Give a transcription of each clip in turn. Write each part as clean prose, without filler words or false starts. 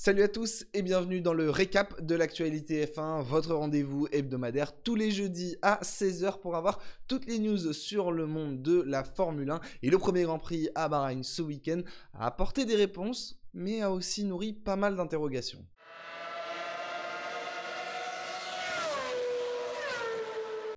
Salut à tous et bienvenue dans le récap de l'actualité F1, votre rendez-vous hebdomadaire tous les jeudis à 16 h pour avoir toutes les news sur le monde de la Formule 1. Et le premier Grand Prix à Bahreïn ce week-end a apporté des réponses, mais a aussi nourri pas mal d'interrogations.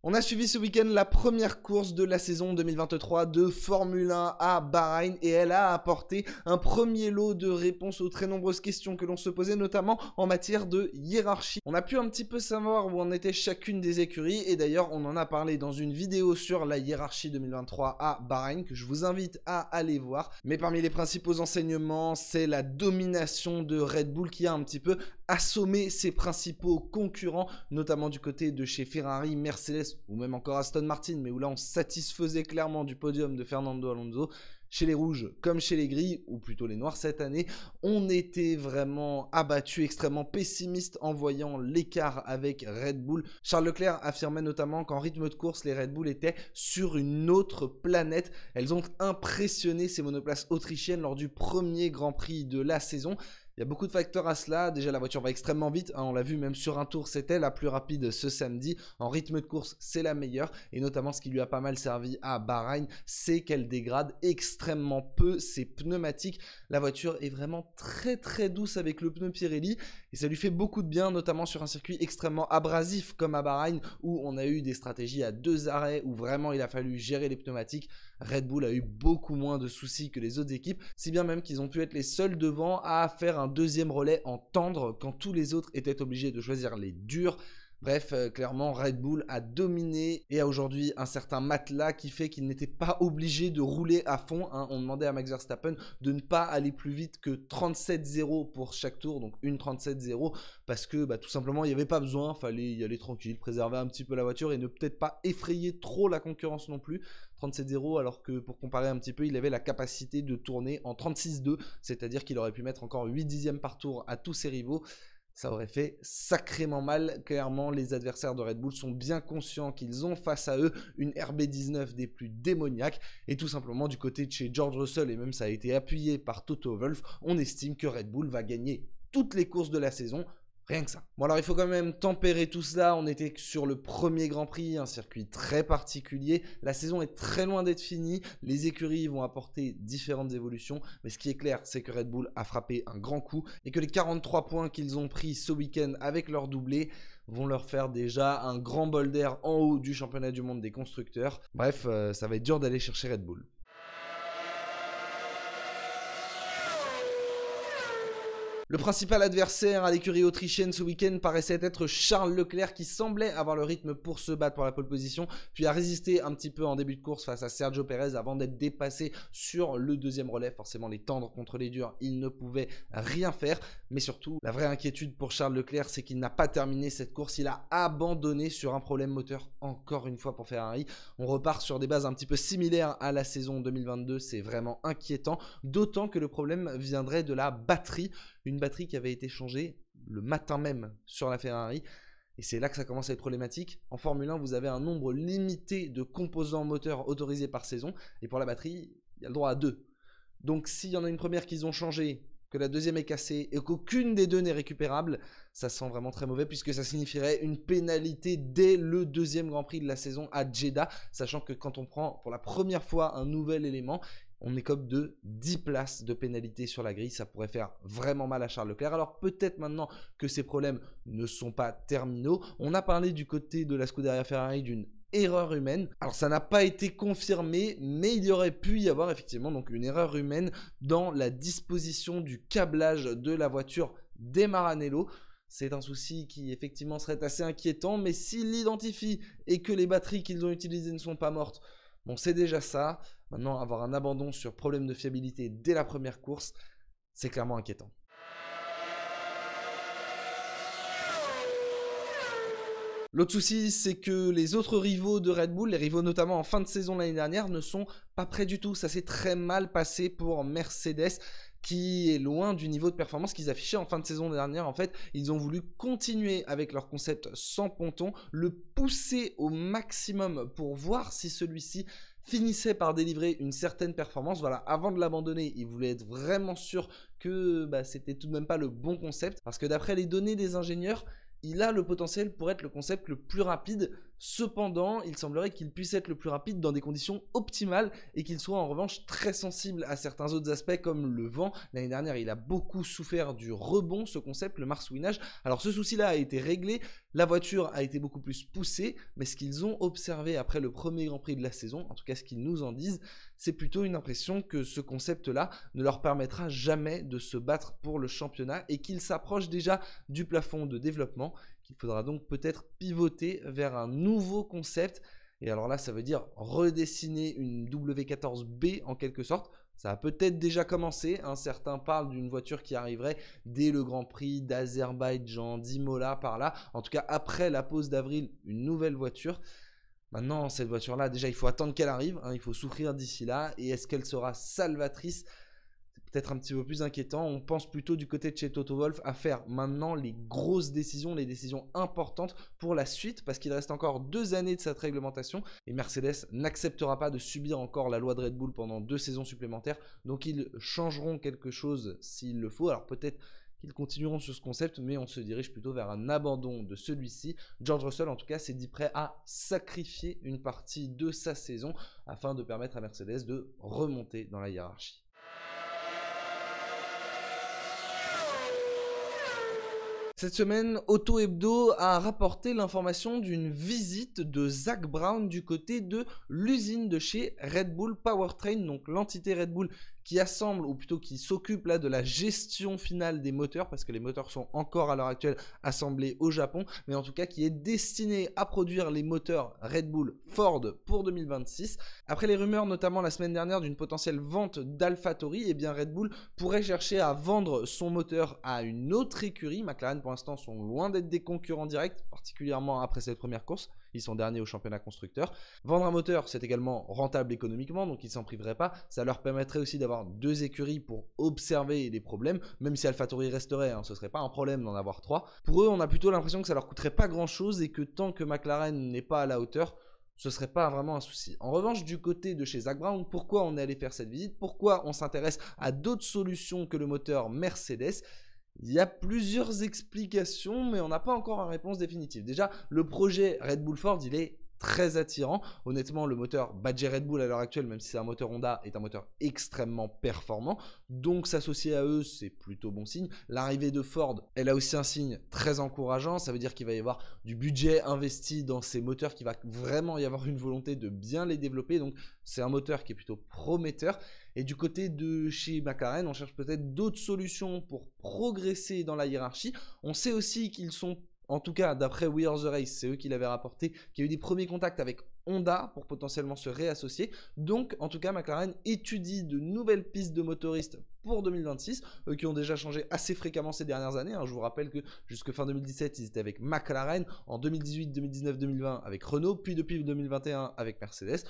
On a suivi ce week-end la première course de la saison 2023 de Formule 1 à Bahreïn et elle a apporté un premier lot de réponses aux très nombreuses questions que l'on se posait, notamment en matière de hiérarchie. On a pu un petit peu savoir où en était chacune des écuries et d'ailleurs on en a parlé dans une vidéo sur la hiérarchie 2023 à Bahreïn que je vous invite à aller voir. Mais parmi les principaux enseignements, c'est la domination de Red Bull qui a un petit peu assommé ses principaux concurrents, notamment du côté de chez Ferrari, Mercedes ou même encore Aston Martin, mais où là on satisfaisait clairement du podium de Fernando Alonso. Chez les rouges comme chez les gris, ou plutôt les noirs cette année, on était vraiment abattu, extrêmement pessimiste en voyant l'écart avec Red Bull. Charles Leclerc affirmait notamment qu'en rythme de course, les Red Bull étaient sur une autre planète. Elles ont impressionné ces monoplaces autrichiennes lors du premier Grand Prix de la saison. Il y a beaucoup de facteurs à cela. Déjà, la voiture va extrêmement vite. On l'a vu même sur un tour, c'était la plus rapide ce samedi. En rythme de course, c'est la meilleure. Et notamment, ce qui lui a pas mal servi à Bahreïn, c'est qu'elle dégrade extrêmement peu ses pneumatiques. La voiture est vraiment très douce avec le pneu Pirelli. Et ça lui fait beaucoup de bien, notamment sur un circuit extrêmement abrasif comme à Bahreïn, où on a eu des stratégies à 2 arrêts, où vraiment il a fallu gérer les pneumatiques. Red Bull a eu beaucoup moins de soucis que les autres équipes, si bien même qu'ils ont pu être les seuls devant à faire un deuxième relais en tendre quand tous les autres étaient obligés de choisir les durs. Bref, clairement, Red Bull a dominé et a aujourd'hui un certain matelas qui fait qu'il n'était pas obligé de rouler à fond. On demandait à Max Verstappen de ne pas aller plus vite que 37,0 pour chaque tour, donc une 37,0 parce que tout simplement il n'y avait pas besoin, fallait y aller tranquille, préserver un petit peu la voiture et ne peut-être pas effrayer trop la concurrence non plus. 37,0 alors que pour comparer un petit peu, il avait la capacité de tourner en 36,2, c'est-à-dire qu'il aurait pu mettre encore 8 dixièmes par tour à tous ses rivaux. Ça aurait fait sacrément mal. Clairement, les adversaires de Red Bull sont bien conscients qu'ils ont face à eux une RB19 des plus démoniaques. Et tout simplement, du côté de chez George Russell, et même ça a été appuyé par Toto Wolff, on estime que Red Bull va gagner toutes les courses de la saison. Rien que ça. Bon alors il faut quand même tempérer tout cela, on était sur le premier Grand Prix, un circuit très particulier, la saison est très loin d'être finie, les écuries vont apporter différentes évolutions, mais ce qui est clair c'est que Red Bull a frappé un grand coup et que les 43 points qu'ils ont pris ce week-end avec leur doublé vont leur faire déjà un grand bol d'air en haut du championnat du monde des constructeurs. Bref, ça va être dur d'aller chercher Red Bull. Le principal adversaire à l'écurie autrichienne ce week-end paraissait être Charles Leclerc qui semblait avoir le rythme pour se battre pour la pole position, puis a résisté un petit peu en début de course face à Sergio Pérez avant d'être dépassé sur le deuxième relais. Forcément les tendres contre les durs, il ne pouvait rien faire, mais surtout la vraie inquiétude pour Charles Leclerc c'est qu'il n'a pas terminé cette course, il a abandonné sur un problème moteur encore une fois pour Ferrari. On repart sur des bases un petit peu similaires à la saison 2022, c'est vraiment inquiétant, d'autant que le problème viendrait de la batterie. Une batterie qui avait été changée le matin même sur la Ferrari. Et c'est là que ça commence à être problématique. En Formule 1, vous avez un nombre limité de composants moteurs autorisés par saison. Et pour la batterie, il y a le droit à 2. Donc s'il y en a une première qu'ils ont changée, que la deuxième est cassée et qu'aucune des deux n'est récupérable, ça sent vraiment très mauvais puisque ça signifierait une pénalité dès le deuxième Grand Prix de la saison à Jeddah. Sachant que quand on prend pour la première fois un nouvel élément, on écope de 10 places de pénalité sur la grille, ça pourrait faire vraiment mal à Charles Leclerc. Alors peut-être maintenant que ces problèmes ne sont pas terminaux, on a parlé du côté de la Scuderia Ferrari d'une erreur humaine. Alors ça n'a pas été confirmé, mais il y aurait pu y avoir effectivement donc une erreur humaine dans la disposition du câblage de la voiture des Maranello. C'est un souci qui effectivement serait assez inquiétant, mais s'il l'identifie et que les batteries qu'ils ont utilisées ne sont pas mortes, bon, c'est déjà ça. Maintenant, avoir un abandon sur problème de fiabilité dès la première course, c'est clairement inquiétant. L'autre souci, c'est que les autres rivaux de Red Bull, les rivaux notamment en fin de saison l'année dernière, ne sont pas prêts du tout. Ça s'est très mal passé pour Mercedes, qui est loin du niveau de performance qu'ils affichaient en fin de saison dernière. En fait, ils ont voulu continuer avec leur concept sans ponton, le pousser au maximum pour voir si celui-ci finissait par délivrer une certaine performance. Voilà, avant de l'abandonner, il voulait être vraiment sûr que c'était tout de même pas le bon concept, parce que d'après les données des ingénieurs, il a le potentiel pour être le concept le plus rapide. Cependant, il semblerait qu'il puisse être le plus rapide dans des conditions optimales et qu'il soit en revanche très sensible à certains autres aspects comme le vent. L'année dernière, il a beaucoup souffert du rebond, ce concept, le marsouinage. Alors ce souci-là a été réglé, la voiture a été beaucoup plus poussée, mais ce qu'ils ont observé après le premier Grand Prix de la saison, en tout cas ce qu'ils nous en disent, c'est plutôt une impression que ce concept-là ne leur permettra jamais de se battre pour le championnat et qu'ils s'approchent déjà du plafond de développement, qu'il faudra donc peut-être pivoter vers un nouveau concept. Et alors là, ça veut dire redessiner une W14B en quelque sorte. Ça a peut-être déjà commencé, certains parlent d'une voiture qui arriverait dès le Grand Prix d'Azerbaïdjan, d'Imola, par là. En tout cas, après la pause d'avril, une nouvelle voiture. Maintenant, cette voiture-là, déjà, il faut attendre qu'elle arrive, il faut souffrir d'ici là. Et est-ce qu'elle sera salvatrice ? C'est peut-être un petit peu plus inquiétant. On pense plutôt du côté de chez Toto Wolff à faire maintenant les grosses décisions, les décisions importantes pour la suite, parce qu'il reste encore 2 années de cette réglementation, et Mercedes n'acceptera pas de subir encore la loi de Red Bull pendant 2 saisons supplémentaires, donc ils changeront quelque chose s'il le faut. Alors peut-être qu'ils continueront sur ce concept, mais on se dirige plutôt vers un abandon de celui-ci. George Russell, en tout cas, s'est dit prêt à sacrifier une partie de sa saison afin de permettre à Mercedes de remonter dans la hiérarchie. Cette semaine, Auto Hebdo a rapporté l'information d'une visite de Zak Brown du côté de l'usine de chez Red Bull Powertrain, donc l'entité Red Bull qui assemble, ou plutôt qui s'occupe là de la gestion finale des moteurs, parce que les moteurs sont encore à l'heure actuelle assemblés au Japon, mais en tout cas qui est destiné à produire les moteurs Red Bull Ford pour 2026. Après les rumeurs, notamment la semaine dernière, d'une potentielle vente d'AlphaTauri, eh bien Red Bull pourrait chercher à vendre son moteur à une autre écurie. McLaren pour l'instant sont loin d'être des concurrents directs, particulièrement après cette première course. Ils sont derniers au championnat constructeur. Vendre un moteur, c'est également rentable économiquement, donc ils ne s'en priveraient pas. Ça leur permettrait aussi d'avoir 2 écuries pour observer les problèmes, même si AlphaTauri resterait, ce ne serait pas un problème d'en avoir 3. Pour eux, on a plutôt l'impression que ça leur coûterait pas grand-chose et que tant que McLaren n'est pas à la hauteur, ce serait pas vraiment un souci. En revanche, du côté de chez Zak Brown, pourquoi on est allé faire cette visite? Pourquoi on s'intéresse à d'autres solutions que le moteur Mercedes? Il y a plusieurs explications, mais on n'a pas encore une réponse définitive. Déjà, le projet Red Bull Ford, il est très attirant. Honnêtement, le moteur badgé Red Bull à l'heure actuelle, même si c'est un moteur Honda, est un moteur extrêmement performant. Donc s'associer à eux, c'est plutôt bon signe. L'arrivée de Ford, elle a aussi un signe très encourageant. Ça veut dire qu'il va y avoir du budget investi dans ces moteurs, qu'il va vraiment y avoir une volonté de bien les développer. Donc c'est un moteur qui est plutôt prometteur. Et du côté de chez McLaren, on cherche peut-être d'autres solutions pour progresser dans la hiérarchie. On sait aussi qu'ils sont, en tout cas d'après We Are The Race, c'est eux qui l'avaient rapporté, qu'il y a eu des premiers contacts avec Honda pour potentiellement se réassocier. Donc en tout cas McLaren étudie de nouvelles pistes de motoristes pour 2026, eux qui ont déjà changé assez fréquemment ces dernières années. Je vous rappelle que jusque fin 2017 ils étaient avec McLaren, en 2018, 2019, 2020 avec Renault, puis depuis 2021 avec Mercedes.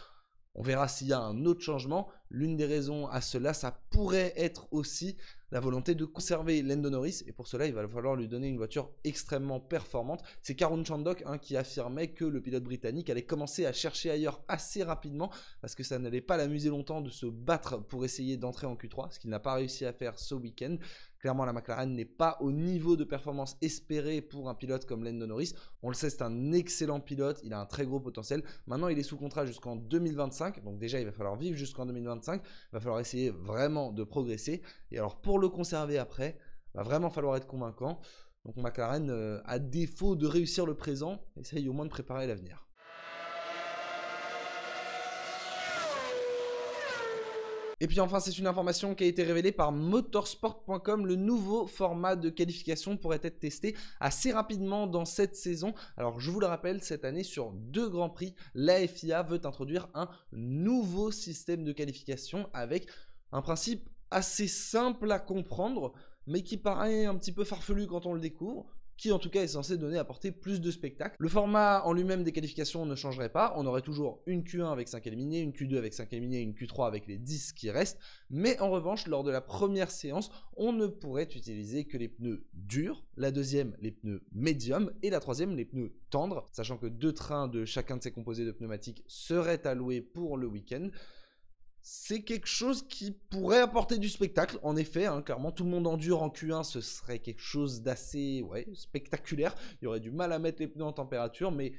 On verra s'il y a un autre changement. L'une des raisons à cela, ça pourrait être aussi la volonté de conserver Lando Norris. Et pour cela, il va falloir lui donner une voiture extrêmement performante. C'est Karun Chandhok qui affirmait que le pilote britannique allait commencer à chercher ailleurs assez rapidement parce que ça n'allait pas l'amuser longtemps de se battre pour essayer d'entrer en Q3, ce qu'il n'a pas réussi à faire ce week-end. Clairement, la McLaren n'est pas au niveau de performance espéré pour un pilote comme Lando Norris. On le sait, c'est un excellent pilote, il a un très gros potentiel. Maintenant, il est sous contrat jusqu'en 2025, donc déjà, il va falloir vivre jusqu'en 2025. Il va falloir essayer vraiment de progresser. Et alors, pour le conserver après, il va vraiment falloir être convaincant. Donc, McLaren, à défaut de réussir le présent, essaye au moins de préparer l'avenir. Et puis enfin, c'est une information qui a été révélée par motorsport.com. Le nouveau format de qualification pourrait être testé assez rapidement dans cette saison. Alors je vous le rappelle, cette année sur 2 Grands Prix, la FIA veut introduire un nouveau système de qualification avec un principe assez simple à comprendre, mais qui paraît un petit peu farfelu quand on le découvre. qui en tout cas est censé apporter plus de spectacle. Le format en lui-même des qualifications ne changerait pas, on aurait toujours une Q1 avec 5 éliminés, une Q2 avec 5 éliminés, une Q3 avec les 10 qui restent, mais en revanche, lors de la première séance, on ne pourrait utiliser que les pneus durs, la deuxième les pneus médiums et la troisième les pneus tendres, sachant que 2 trains de chacun de ces composés de pneumatiques seraient alloués pour le week-end. C'est quelque chose qui pourrait apporter du spectacle, en effet, hein, clairement tout le monde endure en Q1, ce serait quelque chose d'assez spectaculaire, il y aurait du mal à mettre les pneus en température, mais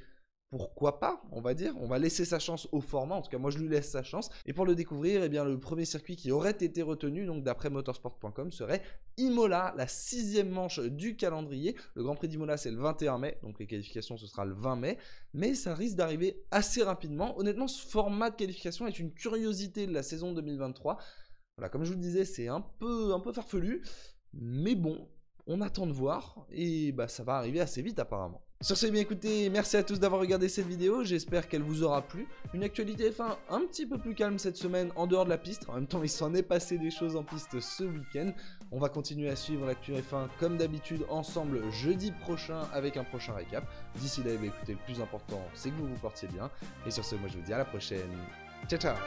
pourquoi pas, on va dire, on va laisser sa chance au format, en tout cas moi je lui laisse sa chance, et pour le découvrir, eh bien, le premier circuit qui aurait été retenu, donc d'après motorsport.com, serait Imola, la 6e manche du calendrier. Le Grand Prix d'Imola c'est le 21 mai, donc les qualifications ce sera le 20 mai, mais ça risque d'arriver assez rapidement. Honnêtement, ce format de qualification est une curiosité de la saison 2023, voilà, comme je vous le disais, c'est un peu farfelu, mais bon, on attend de voir, et bah ça va arriver assez vite apparemment. Sur ce, bien écoutez, merci à tous d'avoir regardé cette vidéo, j'espère qu'elle vous aura plu. Une actualité F1 un petit peu plus calme cette semaine en dehors de la piste, en même temps il s'en est passé des choses en piste ce week-end. On va continuer à suivre l'actu F1 comme d'habitude ensemble jeudi prochain avec un prochain récap. D'ici là, écoutez, le plus important c'est que vous vous portiez bien, et sur ce, moi je vous dis à la prochaine, ciao ciao.